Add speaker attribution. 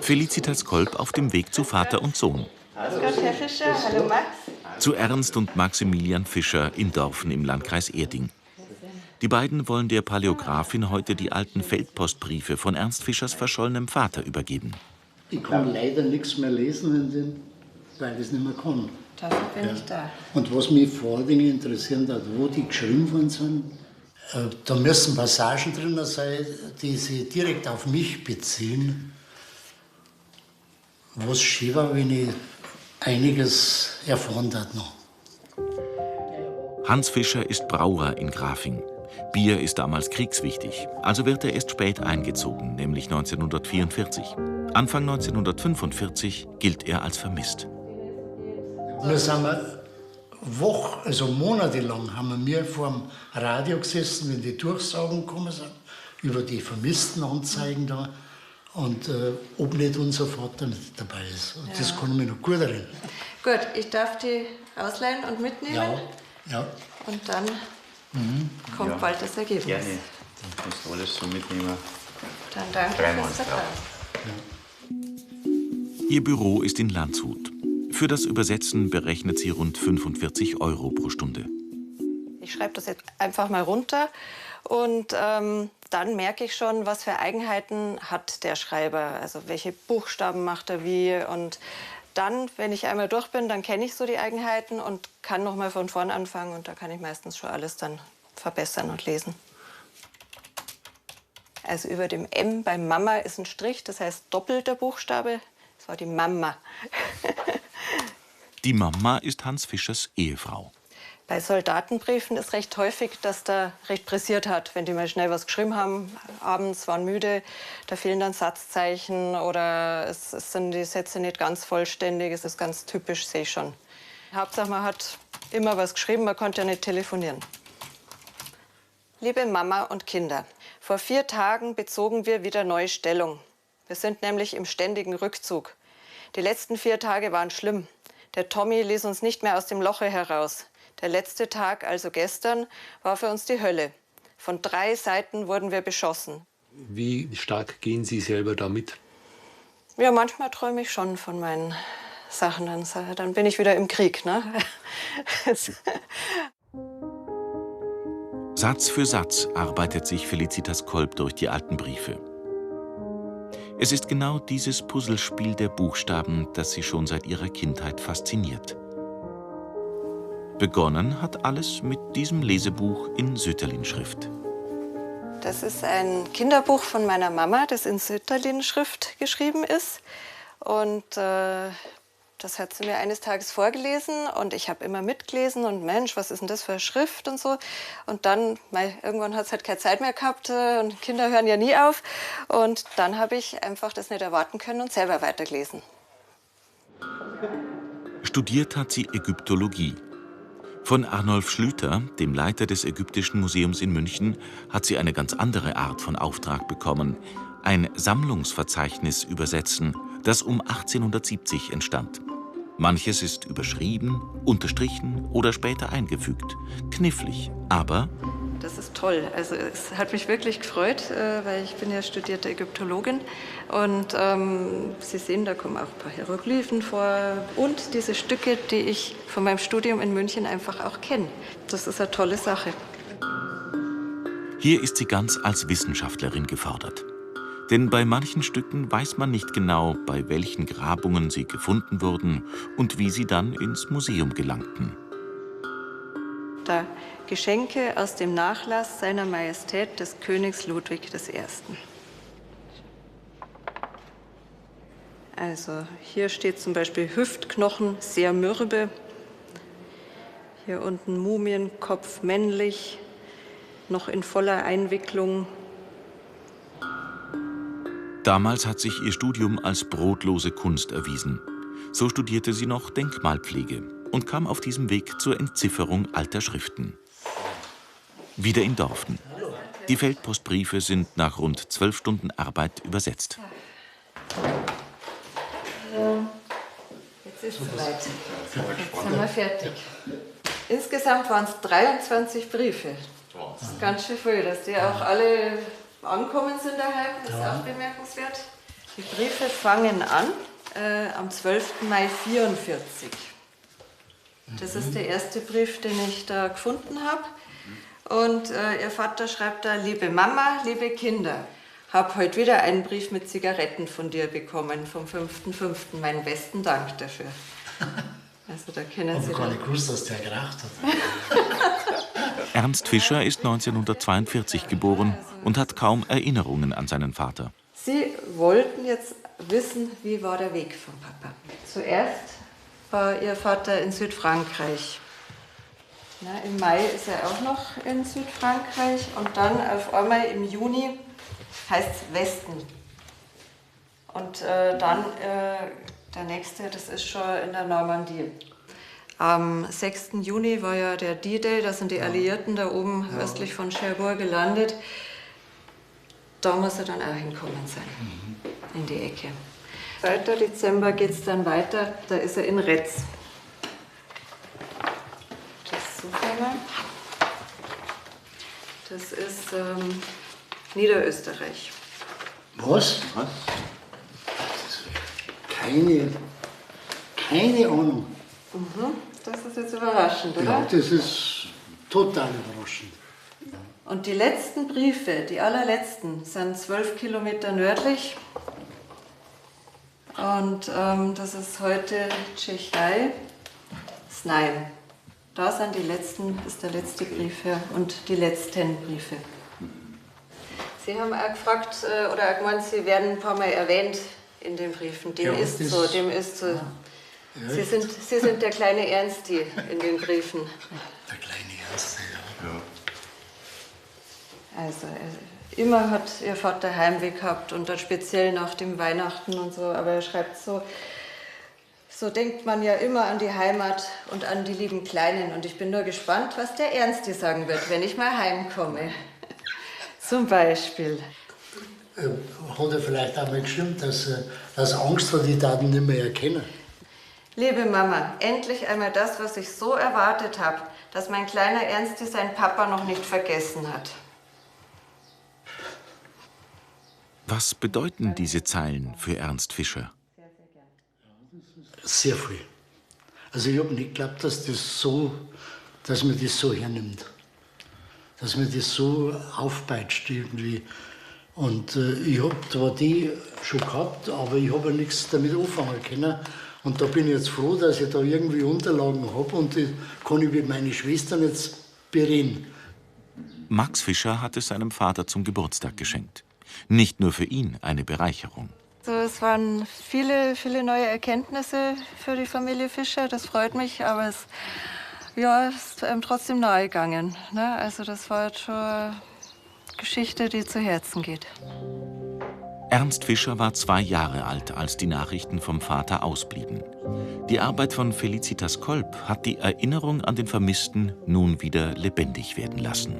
Speaker 1: Felicitas Kolb auf dem Weg zu Vater und Sohn.
Speaker 2: Grüß Gott, Herr Fischer. Hallo Max.
Speaker 1: Zu Ernst und Maximilian Fischer in Dorfen im Landkreis Erding. Die beiden wollen der Paläografin heute die alten Feldpostbriefe von Ernst Fischers verschollenem Vater übergeben.
Speaker 3: Ich kann leider nichts mehr lesen, weil ich es nicht mehr kann.
Speaker 2: Dafür bin ich da.
Speaker 3: Und was mich vor allen Dingen interessiert hat, wo die geschrieben worden sind, da müssen Passagen drin sein, die sich direkt auf mich beziehen. Was schön war, wenn ich einiges erfahren hat noch.
Speaker 1: Hans Fischer ist Brauer in Grafing. Bier ist damals kriegswichtig, also wird er erst spät eingezogen, nämlich 1944. Anfang 1945 gilt er als vermisst.
Speaker 3: Wir sind monatelang haben wir vor dem Radio gesessen, wenn die Durchsagen gekommen sind, über die Vermisstenanzeigen da. Und ob nicht unser Vater mit dabei ist. Und das kann ich mich noch gut erinnern.
Speaker 2: Gut, ich darf die ausleihen und mitnehmen.
Speaker 3: Ja.
Speaker 2: Und dann kommt bald das Ergebnis.
Speaker 4: Gerne. Dann kannst du alles so mitnehmen.
Speaker 2: Dann danke fürs Vertrauen.
Speaker 1: Ihr Büro ist in Landshut. Für das Übersetzen berechnet sie rund 45 € pro Stunde.
Speaker 2: Ich schreibe das jetzt einfach mal runter und dann merke ich schon, was für Eigenheiten hat der Schreiber. Also welche Buchstaben macht er wie. Und dann, wenn ich einmal durch bin, dann kenne ich so die Eigenheiten und kann noch mal von vorn anfangen. Und da kann ich meistens schon alles dann verbessern und lesen. Also über dem M bei Mama ist ein Strich, das heißt doppelter Buchstabe. Das war die Mama.
Speaker 1: Die Mama ist Hans Fischers Ehefrau.
Speaker 2: Bei Soldatenbriefen ist recht häufig, dass da recht pressiert hat, wenn die mal schnell was geschrieben haben, abends waren müde, da fehlen dann Satzzeichen oder es sind die Sätze nicht ganz vollständig, es ist ganz typisch, sehe ich schon. Hauptsache, man hat immer was geschrieben, man konnte ja nicht telefonieren. Liebe Mama und Kinder, vor 4 Tagen bezogen wir wieder neue Stellung. Wir sind nämlich im ständigen Rückzug. Die letzten 4 Tage waren schlimm. Der Tommy ließ uns nicht mehr aus dem Loche heraus. Der letzte Tag, also gestern, war für uns die Hölle. Von 3 Seiten wurden wir beschossen.
Speaker 5: Wie stark gehen Sie selber damit?
Speaker 2: Ja, manchmal träume ich schon von meinen Sachen. Dann bin ich wieder im Krieg, ne?
Speaker 1: Satz für Satz arbeitet sich Felicitas Kolb durch die alten Briefe. Es ist genau dieses Puzzlespiel der Buchstaben, das sie schon seit ihrer Kindheit fasziniert. Begonnen hat alles mit diesem Lesebuch in Sütterlin-Schrift.
Speaker 2: Das ist ein Kinderbuch von meiner Mama, das in Sütterlin-Schrift geschrieben ist. Und das hat sie mir eines Tages vorgelesen und ich habe immer mitgelesen und Mensch, was ist denn das für eine Schrift und so. Und dann, irgendwann hat es halt keine Zeit mehr gehabt und Kinder hören ja nie auf. Und dann habe ich einfach das nicht erwarten können und selber weitergelesen.
Speaker 1: Studiert hat sie Ägyptologie. Von Arnolf Schlüter, dem Leiter des Ägyptischen Museums in München, hat sie eine ganz andere Art von Auftrag bekommen. Ein Sammlungsverzeichnis übersetzen, das um 1870 entstand. Manches ist überschrieben, unterstrichen oder später eingefügt. Knifflig, aber...
Speaker 2: Das ist toll. Also es hat mich wirklich gefreut, weil ich bin ja studierte Ägyptologin. Und Sie sehen, da kommen auch ein paar Hieroglyphen vor. Und diese Stücke, die ich von meinem Studium in München einfach auch kenne. Das ist eine tolle Sache.
Speaker 1: Hier ist sie ganz als Wissenschaftlerin gefordert. Denn bei manchen Stücken weiß man nicht genau, bei welchen Grabungen sie gefunden wurden und wie sie dann ins Museum gelangten.
Speaker 2: Da Geschenke aus dem Nachlass seiner Majestät des Königs Ludwig I. Also hier steht zum Beispiel Hüftknochen, sehr mürbe. Hier unten Mumienkopf männlich, noch in voller Einwicklung.
Speaker 1: Damals hat sich ihr Studium als brotlose Kunst erwiesen. So studierte sie noch Denkmalpflege und kam auf diesem Weg zur Entzifferung alter Schriften. Wieder in Dorfen. Die Feldpostbriefe sind nach rund 12 Stunden Arbeit übersetzt.
Speaker 2: Jetzt ist es soweit. Jetzt sind wir fertig. Insgesamt waren es 23 Briefe. Das ist ganz schön viel, dass die auch alle ankommen sind daheim. Das ist auch bemerkenswert. Die Briefe fangen an am 12. Mai 1944. Das ist der erste Brief, den ich da gefunden habe. Und ihr Vater schreibt da: Liebe Mama, liebe Kinder, habe heute wieder einen Brief mit Zigaretten von dir bekommen, vom 5.5. Meinen besten Dank dafür. Also da kennen Sie
Speaker 3: Ich habe gar
Speaker 2: das.
Speaker 3: nicht gewusst, dass der geraucht hat.
Speaker 1: Ernst Fischer ist 1942 geboren und hat kaum Erinnerungen an seinen Vater.
Speaker 2: Sie wollten jetzt wissen, wie war der Weg von Papa. Zuerst war Ihr Vater in Südfrankreich. Na, im Mai ist er auch noch in Südfrankreich und dann auf einmal im Juni heißt es Westen. Und dann der nächste, das ist schon in der Normandie. Am 6. Juni war ja der D-Day, da sind die Alliierten da oben östlich von Cherbourg gelandet. Da muss er dann auch hinkommen sein, in die Ecke. 2. Dezember geht es dann weiter, da ist er in Retz. Das suchen wir. Das ist Niederösterreich.
Speaker 3: Was?
Speaker 4: Was?
Speaker 3: Keine Ahnung.
Speaker 2: Das ist jetzt überraschend, oder?
Speaker 3: Ja, das ist total überraschend.
Speaker 2: Und die letzten Briefe, die allerletzten, sind 12 Kilometer nördlich. Und das ist heute Tschechei, Znaim. Da sind die letzten, ist der letzte Brief her und die letzten Briefe. Sie haben auch gefragt, oder auch gemeint, Sie werden ein paar Mal erwähnt in den Briefen. Dem
Speaker 3: Ja,
Speaker 2: ist
Speaker 3: das-
Speaker 2: so, dem ist so.
Speaker 3: Ja,
Speaker 2: Sie sind der kleine Ernsti in den Briefen.
Speaker 3: der kleine Erste, ja.
Speaker 2: Also immer hat Ihr Vater Heimweh gehabt und dann speziell nach dem Weihnachten und so. Aber er schreibt so denkt man ja immer an die Heimat und an die lieben Kleinen. Und ich bin nur gespannt, was der Ernsti sagen wird, wenn ich mal heimkomme. Zum Beispiel.
Speaker 3: Hat er vielleicht auch mal geschrieben, dass Angst hat, die Daten nicht mehr erkennen.
Speaker 2: Liebe Mama, endlich einmal das, was ich so erwartet habe, dass mein kleiner Ernsti seinen Papa noch nicht vergessen hat.
Speaker 1: Was bedeuten diese Zeilen für Ernst Fischer?
Speaker 3: Sehr viel. Also ich habe nicht geglaubt, dass man das so hernimmt. Dass man das so aufpeitscht irgendwie. Und ich habe zwar die schon gehabt, aber ich habe ja nichts damit anfangen können. Und da bin ich jetzt froh, dass ich da irgendwie Unterlagen habe und die kann ich mit meinen Schwestern jetzt bereden.
Speaker 1: Max Fischer hat es seinem Vater zum Geburtstag geschenkt. Nicht nur für ihn eine Bereicherung.
Speaker 2: So, es waren viele neue Erkenntnisse für die Familie Fischer, das freut mich, aber es ist einem trotzdem nahe gegangen. Ne? Also das war jetzt schon eine Geschichte, die zu Herzen geht.
Speaker 1: Ernst Fischer war 2 Jahre alt, als die Nachrichten vom Vater ausblieben. Die Arbeit von Felicitas Kolb hat die Erinnerung an den Vermissten nun wieder lebendig werden lassen.